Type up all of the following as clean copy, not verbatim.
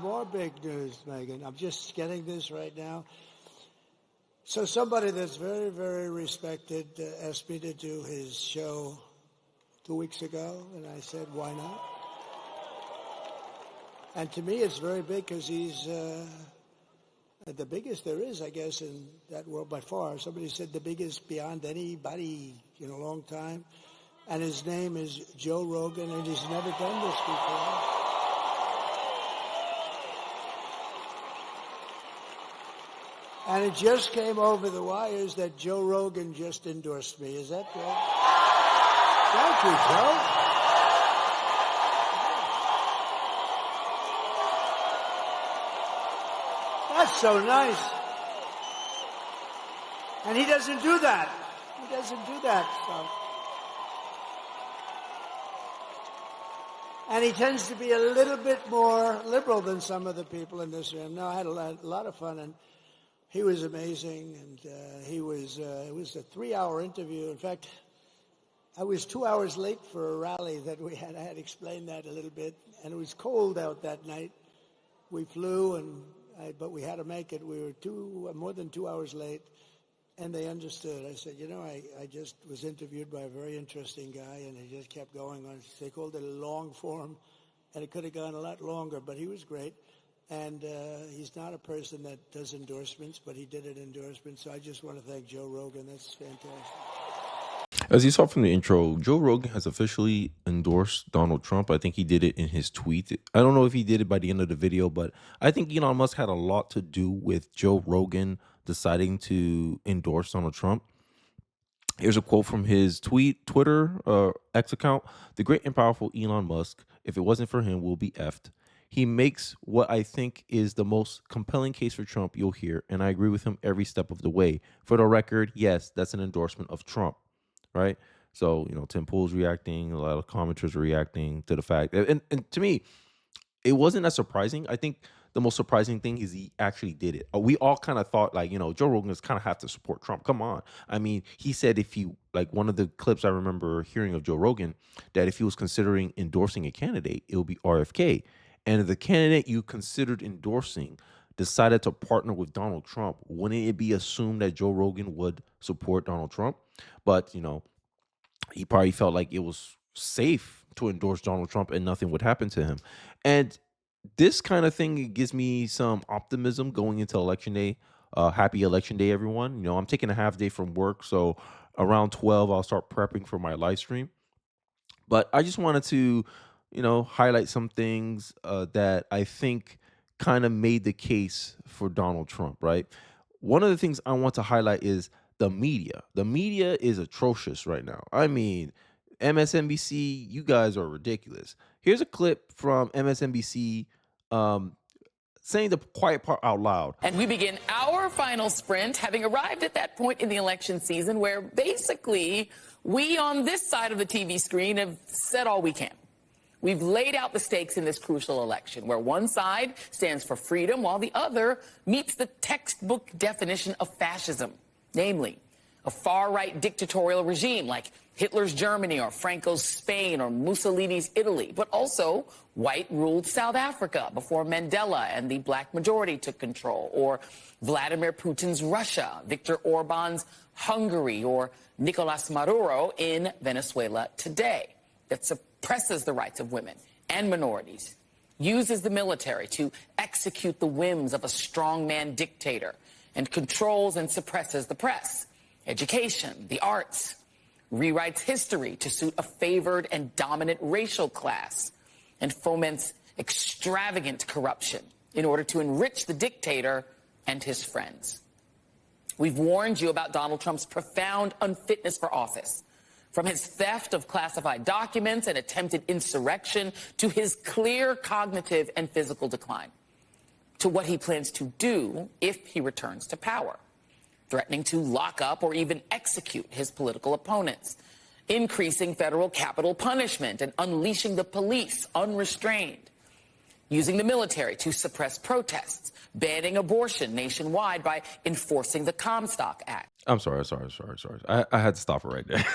more big news, Megan. I'm just getting this right now. So somebody that's very, very respected asked me to do his show 2 weeks ago, and I said, why not? And to me, it's very big because he's the biggest there is, I guess, in that world by far. Somebody said the biggest beyond anybody in a long time. And his name is Joe Rogan, and he's never done this before. And it just came over the wires that Joe Rogan just endorsed me. Is that good? Thank you, Joe. That's so nice. And he doesn't do that. He doesn't do that stuff. And he tends to be a little bit more liberal than some of the people in this room. No, I had a lot of fun, and he was amazing, and it was a 3-hour interview. In fact, I was 2 hours late for a rally that we had. I had explained that a little bit, and it was cold out that night. We flew, but we had to make it. We were more than 2 hours late, and they understood. I said, I just was interviewed by a very interesting guy, and he just kept going on. They called it a long form, and it could have gone a lot longer, but he was great. And he's not a person that does endorsements, but he did an endorsement. So I just want to thank Joe Rogan. That's fantastic. As you saw from the intro, Joe Rogan has officially endorsed Donald Trump. I think he did it in his tweet. I don't know if he did it by the end of the video, but I think Elon Musk had a lot to do with Joe Rogan deciding to endorse Donald Trump. Here's a quote from his Twitter X account. "The great and powerful Elon Musk, if it wasn't for him, will be effed. He makes what I think is the most compelling case for Trump you'll hear, and I agree with him every step of the way. For the record, yes, that's an endorsement of Trump," right? So, Tim Pool's reacting, a lot of commenters are reacting to the fact. And to me, it wasn't as surprising. I think the most surprising thing is he actually did it. We all kind of thought, Joe Rogan is kind of have to support Trump. Come on. I mean, he said one of the clips I remember hearing of Joe Rogan, that if he was considering endorsing a candidate, it would be RFK. And if the candidate you considered endorsing decided to partner with Donald Trump, wouldn't it be assumed that Joe Rogan would support Donald Trump? But, he probably felt like it was safe to endorse Donald Trump and nothing would happen to him. And this kind of thing gives me some optimism going into Election Day. Happy Election Day, everyone. I'm taking a half day from work, so around 12, I'll start prepping for my live stream. But I just wanted to highlight some things that I think kind of made the case for Donald Trump, right? One of the things I want to highlight is the media. The media is atrocious right now. I mean, MSNBC, you guys are ridiculous. Here's a clip from MSNBC saying the quiet part out loud. And we begin our final sprint, having arrived at that point in the election season where basically we on this side of the TV screen have said all we can. We've laid out the stakes in this crucial election, where one side stands for freedom while the other meets the textbook definition of fascism, namely a far-right dictatorial regime like Hitler's Germany or Franco's Spain or Mussolini's Italy, but also white-ruled South Africa before Mandela and the black majority took control, or Vladimir Putin's Russia, Viktor Orban's Hungary, or Nicolas Maduro in Venezuela today, that suppresses the rights of women and minorities, uses the military to execute the whims of a strongman dictator, and controls and suppresses the press, education, the arts, rewrites history to suit a favored and dominant racial class, and foments extravagant corruption in order to enrich the dictator and his friends. We've warned you about Donald Trump's profound unfitness for office, from his theft of classified documents and attempted insurrection to his clear cognitive and physical decline, to what he plans to do if he returns to power, threatening to lock up or even execute his political opponents, increasing federal capital punishment and unleashing the police unrestrained, using the military to suppress protests, banning abortion nationwide by enforcing the Comstock Act. I'm sorry. I had to stop it right there.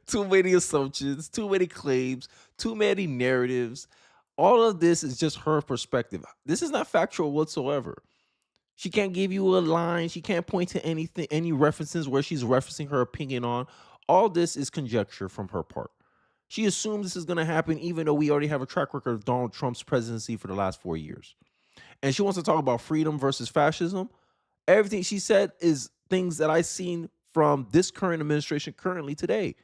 Too many assumptions, too many claims, too many narratives. All of this is just her perspective. This is not factual whatsoever. She can't give you a line. She can't point to anything, any references where she's referencing her opinion on. All this is conjecture from her part. She assumes this is going to happen, even though we already have a track record of Donald Trump's presidency for the last 4 years. And she wants to talk about freedom versus fascism. Everything she said is things that I've seen from this current administration currently today.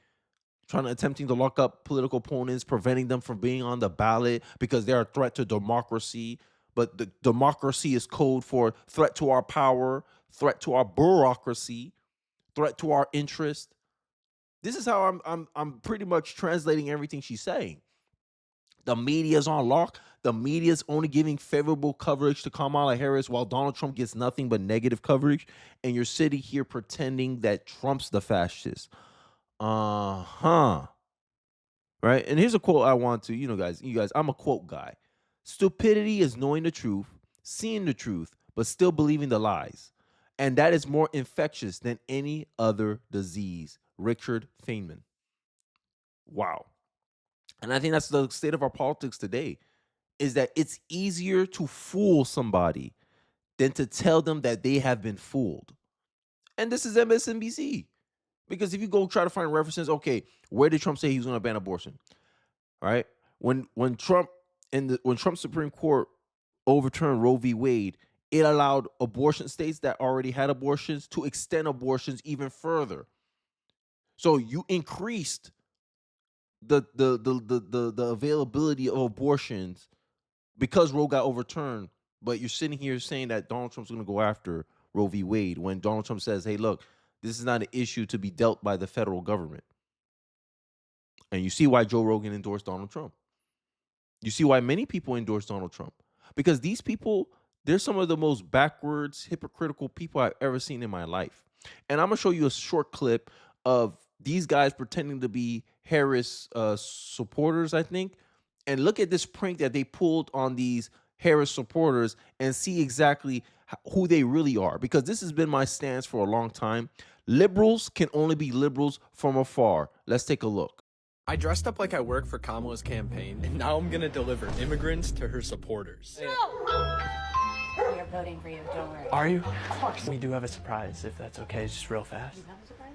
Attempting to lock up political opponents, preventing them from being on the ballot because they're a threat to democracy. But the democracy is code for threat to our power, threat to our bureaucracy, threat to our interest. This is how I'm pretty much translating everything she's saying. The media's on lock. The media's only giving favorable coverage to Kamala Harris while Donald Trump gets nothing but negative coverage. And you're sitting here pretending that Trump's the fascist. Right? And here's a quote I want to, you guys, I'm a quote guy. Stupidity is knowing the truth, seeing the truth, but still believing the lies. And that is more infectious than any other disease. Richard Feynman. Wow. And I think that's the state of our politics today, is that it's easier to fool somebody than to tell them that they have been fooled. And this is MSNBC. Because if you go try to find references, okay, where did Trump say he was going to ban abortion? All right. When Trump's Supreme Court overturned Roe v. Wade, it allowed abortion states that already had abortions to extend abortions even further. So you increased the availability of abortions because Roe got overturned. But you're sitting here saying that Donald Trump's going to go after Roe v. Wade when Donald Trump says, hey, look, this is not an issue to be dealt by the federal government. And you see why Joe Rogan endorsed Donald Trump. You see why many people endorse Donald Trump. Because these people, they're some of the most backwards, hypocritical people I've ever seen in my life. And I'm going to show you a short clip of these guys pretending to be Harris supporters, I think. And look at this prank that they pulled on these Harris supporters and see exactly who they really are. Because this has been my stance for a long time. Liberals can only be liberals from afar. Let's take a look. I dressed up like I work for Kamala's campaign, and now I'm gonna deliver immigrants to her supporters. No! We are voting for you, don't worry. Are you? Of course. We do have a surprise, if that's okay, it's just real fast. You have a surprise?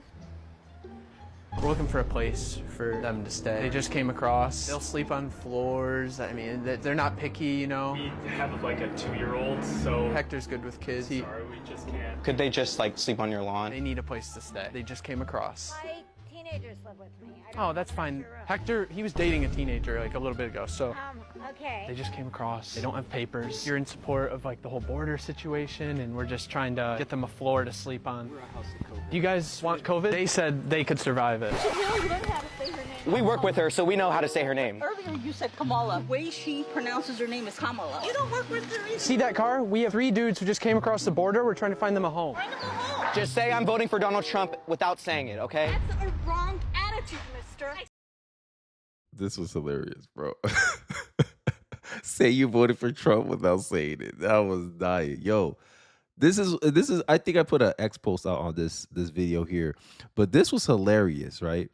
We're looking for a place for them to stay. They just came across. They'll sleep on floors. I mean, they're not picky, you know. We have like a 2-year-old, so Hector's good with kids. sorry, we just can't. Could they just like sleep on your lawn? They need a place to stay. They just came across. My teenagers live with me. I don't Oh, that's fine. your room. Hector, he was dating a teenager like a little bit ago, so. Okay. They just came across. They don't have papers. You're in support of like the whole border situation, and we're just trying to get them a floor to sleep on. We're a house of COVID. Do you guys want COVID? They said they could survive it. You learn how to say her name. We work with her, so we know how to say her name. Earlier you said Kamala. The way she pronounces her name is Kamala. You don't work with her either. See that car? We have 3 dudes who just came across the border. We're trying to find them a home. Find them a home. Just say I'm voting for Donald Trump without saying it, okay? That's a wrong attitude, mister. This was hilarious, bro. Say you voted for Trump without saying it. That was dying. Yo, this is I think I put an X post out on this video here, but this was hilarious, right?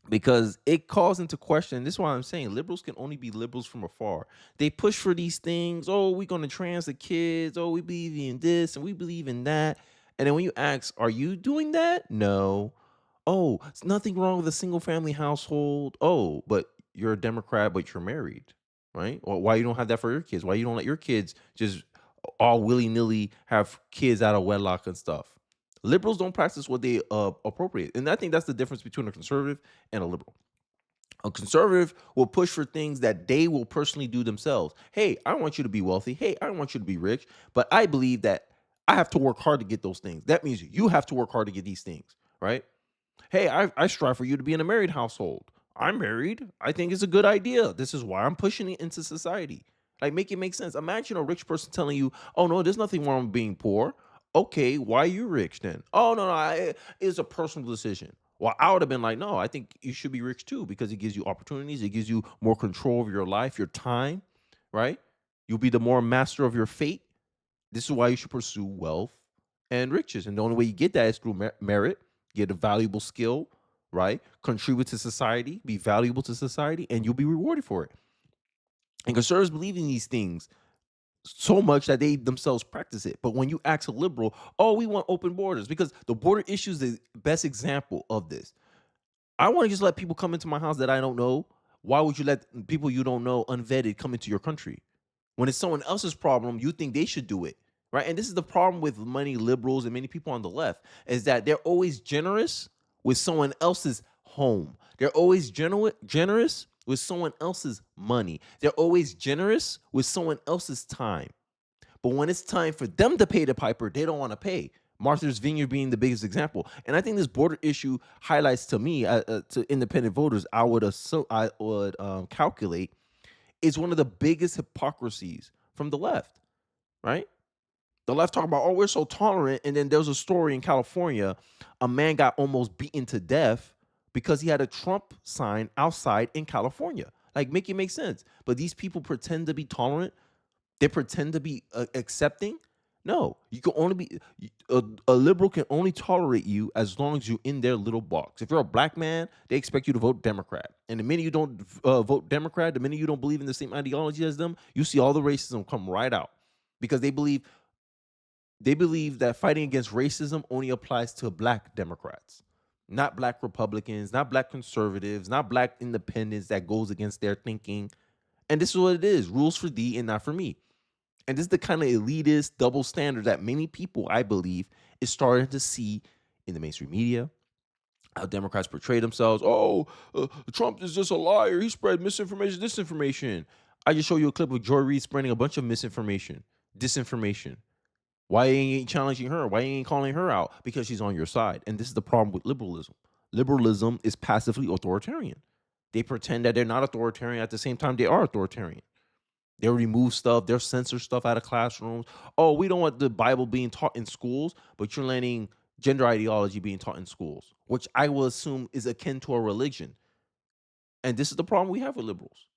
Because it calls into question. This is why I'm saying liberals can only be liberals from afar. They push for these things. Oh, we're going to trans the kids. Oh, we believe in this and we believe in that. And then when you ask, are you doing that? No. Oh, it's nothing wrong with a single family household. Oh, but you're a Democrat, but you're married, right? Or why you don't have that for your kids? Why you don't let your kids just all willy-nilly have kids out of wedlock and stuff? Liberals don't practice what they appropriate. And I think that's the difference between a conservative and a liberal. A conservative will push for things that they will personally do themselves. Hey, I want you to be wealthy. Hey, I want you to be rich. But I believe that I have to work hard to get those things. That means you have to work hard to get these things, right? Hey, I strive for you to be in a married household. I'm married. I think it's a good idea. This is why I'm pushing it into society. Like, make it make sense. Imagine a rich person telling you, oh, no, there's nothing wrong with being poor. Okay, why are you rich then? Oh, no, it's a personal decision. Well, I would have been like, no, I think you should be rich too because it gives you opportunities. It gives you more control of your life, your time, right? You'll be the more master of your fate. This is why you should pursue wealth and riches. And the only way you get that is through merit, get a valuable skill, right? Contribute to society, be valuable to society, and you'll be rewarded for it. And conservatives believe in these things so much that they themselves practice it. But when you ask a liberal, oh, we want open borders, because the border issue is the best example of this. I want to just let people come into my house that I don't know. Why would you let people you don't know unvetted come into your country? When it's someone else's problem, you think they should do it, right? And this is the problem with many liberals and many people on the left, is that they're always generous with someone else's home. They're always generous with someone else's money. They're always generous with someone else's time. But when it's time for them to pay the piper, they don't want to pay. Martha's Vineyard being the biggest example. And I think this border issue highlights to me, to independent voters, I would calculate, is one of the biggest hypocrisies from the left, right? The left talk about, oh, we're so tolerant. And then there was a story in California, a man got almost beaten to death because he had a Trump sign outside in California. Like, make it make sense. But these people pretend to be tolerant. They pretend to be accepting. No, you can only be a liberal can only tolerate you as long as you're in their little box. If you're a black man, they expect you to vote Democrat. And the minute you don't vote Democrat, the minute you don't believe in the same ideology as them, you see all the racism come right out, because they believe that fighting against racism only applies to black Democrats, not black Republicans, not black conservatives, not black independents. That goes against their thinking. And this is what it is: rules for thee and not for me. And this is the kind of elitist double standard that many people, I believe, is starting to see in the mainstream media, how Democrats portray themselves. Oh, Trump is just a liar. He spread misinformation, disinformation. I just show you a clip of Joy Reid spreading a bunch of misinformation, disinformation. Why ain't challenging her? Why ain't calling her out? Because she's on your side. And this is the problem with liberalism. Liberalism is passively authoritarian. They pretend that they're not authoritarian. At the same time, they are authoritarian. They'll remove stuff. They'll censor stuff out of classrooms. Oh, we don't want the Bible being taught in schools, but you're letting gender ideology being taught in schools, which I will assume is akin to a religion. And this is the problem we have with liberals.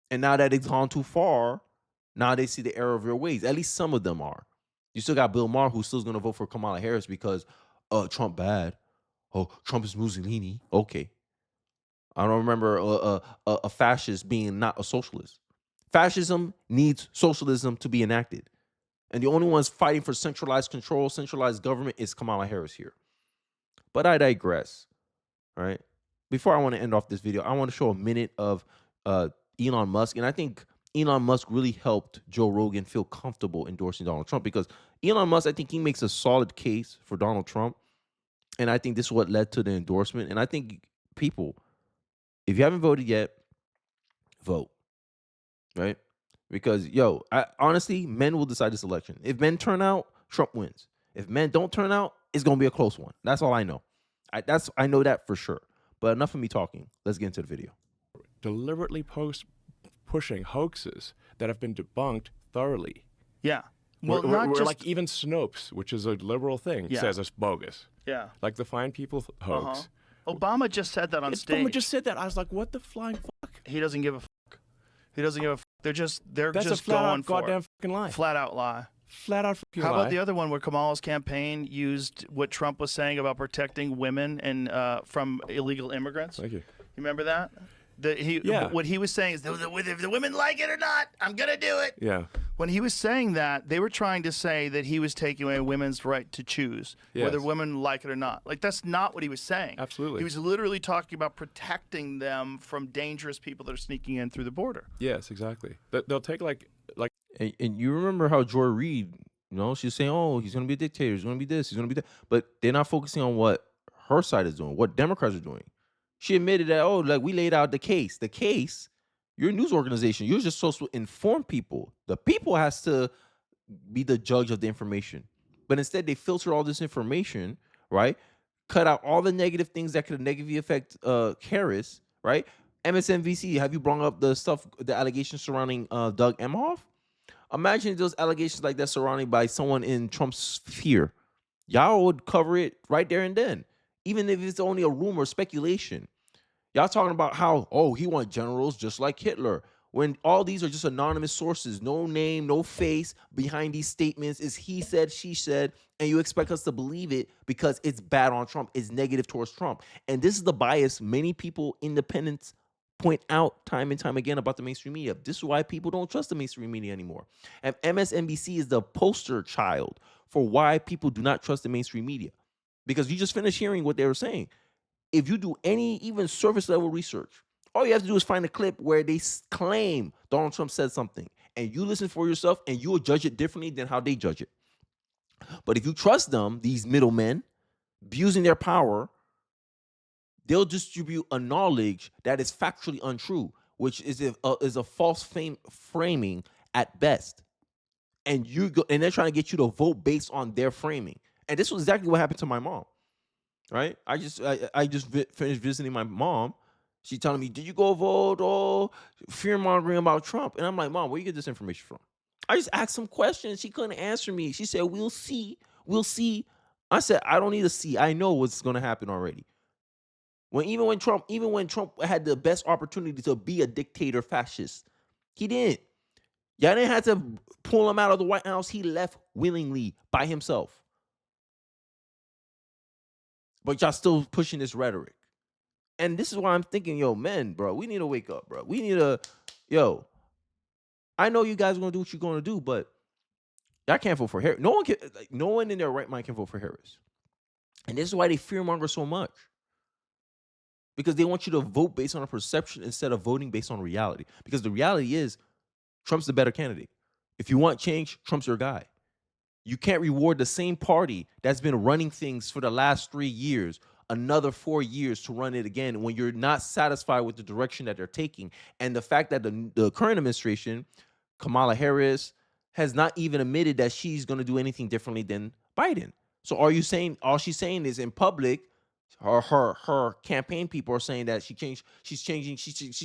And now that it's gone too far, now they see the error of your ways. At least some of them are. You still got Bill Maher, who's still going to vote for Kamala Harris because Trump bad. Oh, Trump is Mussolini. Okay. I don't remember a fascist being not a socialist. Fascism needs socialism to be enacted. And the only ones fighting for centralized control, centralized government is Kamala Harris here. But I digress, right? Before I want to end off this video, I want to show a minute of Elon Musk. And I think Elon Musk really helped Joe Rogan feel comfortable endorsing Donald Trump, because Elon Musk, I think he makes a solid case for Donald Trump. And I think this is what led to the endorsement. And I think people, if you haven't voted yet, vote. Right? Because, honestly, men will decide this election. If men turn out, Trump wins. If men don't turn out, it's going to be a close one. That's all I know. I know that for sure. But enough of me talking. Let's get into the video. Deliberately pushing hoaxes that have been debunked thoroughly. Yeah. Well, we're not just like, even Snopes, which is a liberal thing, says it's bogus. Yeah. Like the Fine People hoax. Obama just said that on stage. Obama just said that. I was like, what the flying fuck? He doesn't give a fuck. He doesn't give a fuck. They're just That's just a flat going out for goddamn it. fucking lie. Flat out lie. Flat out fucking How lie. about the other one where Kamala's campaign used what Trump was saying about protecting women and from illegal immigrants? Thank you. You remember that? What he was saying is, if the women like it or not, I'm going to do it. Yeah. When he was saying that, they were trying to say that he was taking away women's right to choose whether women like it or not. Like, that's not what he was saying. Absolutely. He was literally talking about protecting them from dangerous people that are sneaking in through the border. Yes, exactly. They'll take like. And you remember how Joy Reid, she's saying, oh, he's going to be a dictator. He's going to be this. He's going to be that. But they're not focusing on what her side is doing, what Democrats are doing. She admitted that, we laid out the case. The case, you're a news organization. You're just supposed to inform people. The people has to be the judge of the information. But instead, they filter all this information, right? Cut out all the negative things that could negatively affect Harris, right? MSNBC, have you brought up the allegations surrounding Doug Emhoff? Imagine those allegations like that surrounded by someone in Trump's sphere. Y'all would cover it right there and then, even if it's only a rumor, speculation. Y'all talking about how, he want generals just like Hitler, when all these are just anonymous sources, no name, no face behind these statements. Is he said, she said, and you expect us to believe it because it's bad on Trump, it's negative towards Trump. And this is the bias many people, independents, point out time and time again about the mainstream media. This is why people don't trust the mainstream media anymore. And MSNBC is the poster child for why people do not trust the mainstream media. Because you just finished hearing what they were saying. If you do any even surface level research, all you have to do is find a clip where they claim Donald Trump said something, and you listen for yourself, and you will judge it differently than how they judge it. But if you trust them, these middlemen, abusing their power, they'll distribute a knowledge that is factually untrue, which is a false framing at best. And they're trying to get you to vote based on their framing. And this was exactly what happened to my mom. Right? I just finished visiting my mom. She telling me, "Did you go vote?" Oh, fear mongering about Trump. And I'm like, "Mom, where you get this information from?" I just asked some questions. She couldn't answer me. She said, "We'll see. We'll see." I said, "I don't need to see. I know what's going to happen already." Even when Trump had the best opportunity to be a dictator fascist, he didn't. Y'all didn't have to pull him out of the White House. He left willingly by himself. But y'all still pushing this rhetoric. And this is why I'm thinking, yo, men, bro, we need to wake up, bro. We need to, I know you guys are going to do what you're going to do, but y'all can't vote for Harris. No one in their right mind can vote for Harris. And this is why they fearmonger so much. Because they want you to vote based on a perception instead of voting based on reality. Because the reality is, Trump's the better candidate. If you want change, Trump's your guy. You can't reward the same party that's been running things for the last 3 years, another 4 years to run it again when you're not satisfied with the direction that they're taking. And the fact that the current administration, Kamala Harris, has not even admitted that she's going to do anything differently than Biden. So are you saying all she's saying is in public, her campaign people are saying that she's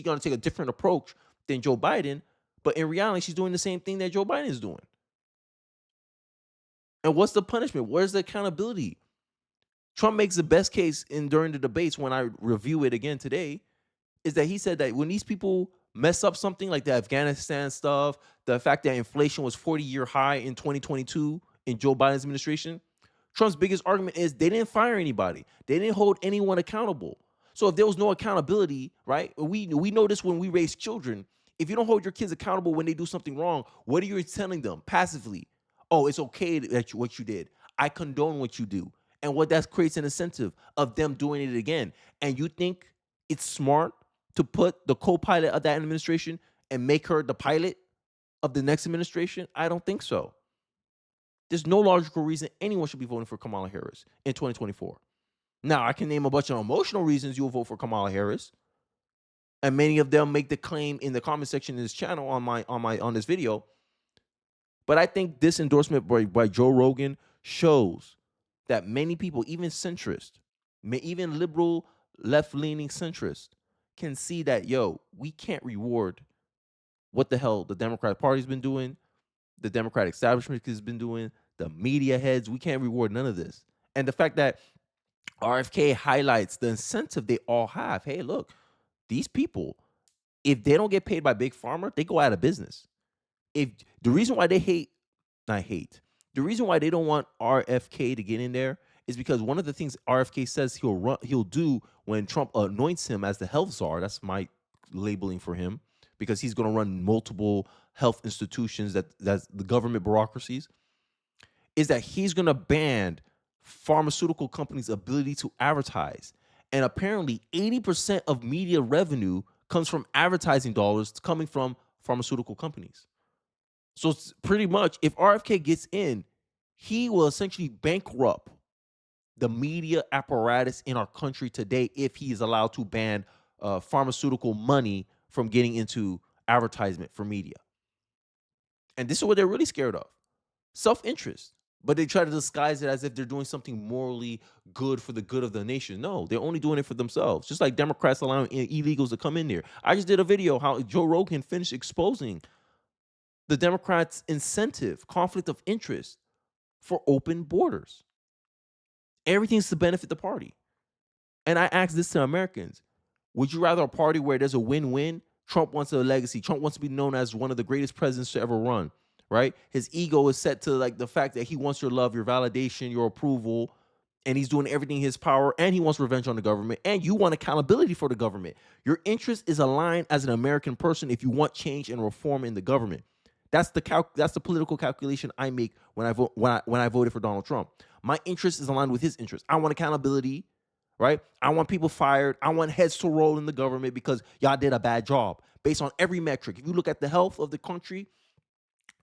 going to take a different approach than Joe Biden, but in reality, she's doing the same thing that Joe Biden is doing. And what's the punishment? Where's the accountability? Trump makes the best case during the debates when I review it again today, is that he said that when these people mess up something like the Afghanistan stuff, the fact that inflation was 40-year high in 2022 in Joe Biden's administration, Trump's biggest argument is they didn't fire anybody. They didn't hold anyone accountable. So if there was no accountability, right? We know this when we raise children. If you don't hold your kids accountable when they do something wrong, what are you telling them passively? Oh, it's okay that what you did. I condone what you do. And what that creates an incentive of them doing it again. And you think it's smart to put the co-pilot of that administration and make her the pilot of the next administration? I don't think so. There's no logical reason anyone should be voting for Kamala Harris in 2024. Now, I can name a bunch of emotional reasons you'll vote for Kamala Harris. And many of them make the claim in the comment section of this channel on this video. But I think this endorsement by Joe Rogan shows that many people, even centrists, even liberal, left-leaning centrists, can see that, we can't reward what the hell the Democratic Party's been doing, the Democratic establishment has been doing, the media heads. We can't reward none of this. And the fact that RFK highlights the incentive they all have. Hey, look, these people, if they don't get paid by Big Pharma, they go out of business. If the reason why the reason why they don't want RFK to get in there is because one of the things RFK says he'll do when Trump anoints him as the health czar, that's my labeling for him, because he's going to run multiple health institutions that's the government bureaucracies, is that he's going to ban pharmaceutical companies' ability to advertise. And apparently 80% of media revenue comes from advertising dollars coming from pharmaceutical companies. So it's pretty much, if RFK gets in, he will essentially bankrupt the media apparatus in our country today if he is allowed to ban pharmaceutical money from getting into advertisement for media. And this is what they're really scared of. Self-interest. But they try to disguise it as if they're doing something morally good for the good of the nation. No, they're only doing it for themselves. Just like Democrats allowing illegals to come in there. I just did a video how Joe Rogan finished exposing the Democrats' incentive, conflict of interest for open borders. Everything's to benefit the party. And I ask this to Americans. Would you rather a party where there's a win-win? Trump wants a legacy. Trump wants to be known as one of the greatest presidents to ever run, right? His ego is set to like the fact that he wants your love, your validation, your approval, and he's doing everything in his power, and he wants revenge on the government, and you want accountability for the government. Your interest is aligned as an American person if you want change and reform in the government. That's the political calculation I make when I voted for Donald Trump. My interest is aligned with his interest. I want accountability, right? I want people fired. I want heads to roll in the government because y'all did a bad job based on every metric. If you look at the health of the country,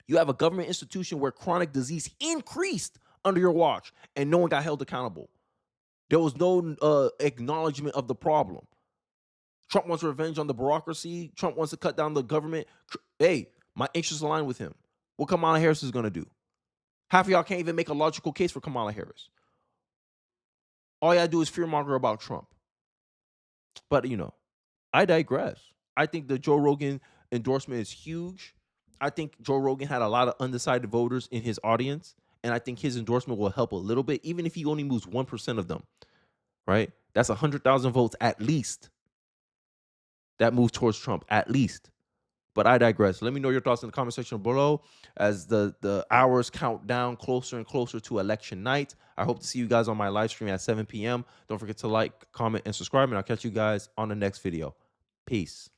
you have a government institution where chronic disease increased under your watch and no one got held accountable. There was no acknowledgement of the problem. Trump wants revenge on the bureaucracy. Trump wants to cut down the government. Hey, my interests align with him. What Kamala Harris is going to do? Half of y'all can't even make a logical case for Kamala Harris. All y'all do is fearmonger about Trump. But, I digress. I think the Joe Rogan endorsement is huge. I think Joe Rogan had a lot of undecided voters in his audience, and I think his endorsement will help a little bit, even if he only moves 1% of them, right? That's 100,000 votes at least that move towards Trump, at least. But I digress. Let me know your thoughts in the comment section below as the hours count down closer and closer to election night. I hope to see you guys on my live stream at 7 p.m. Don't forget to like, comment, and subscribe, and I'll catch you guys on the next video. Peace.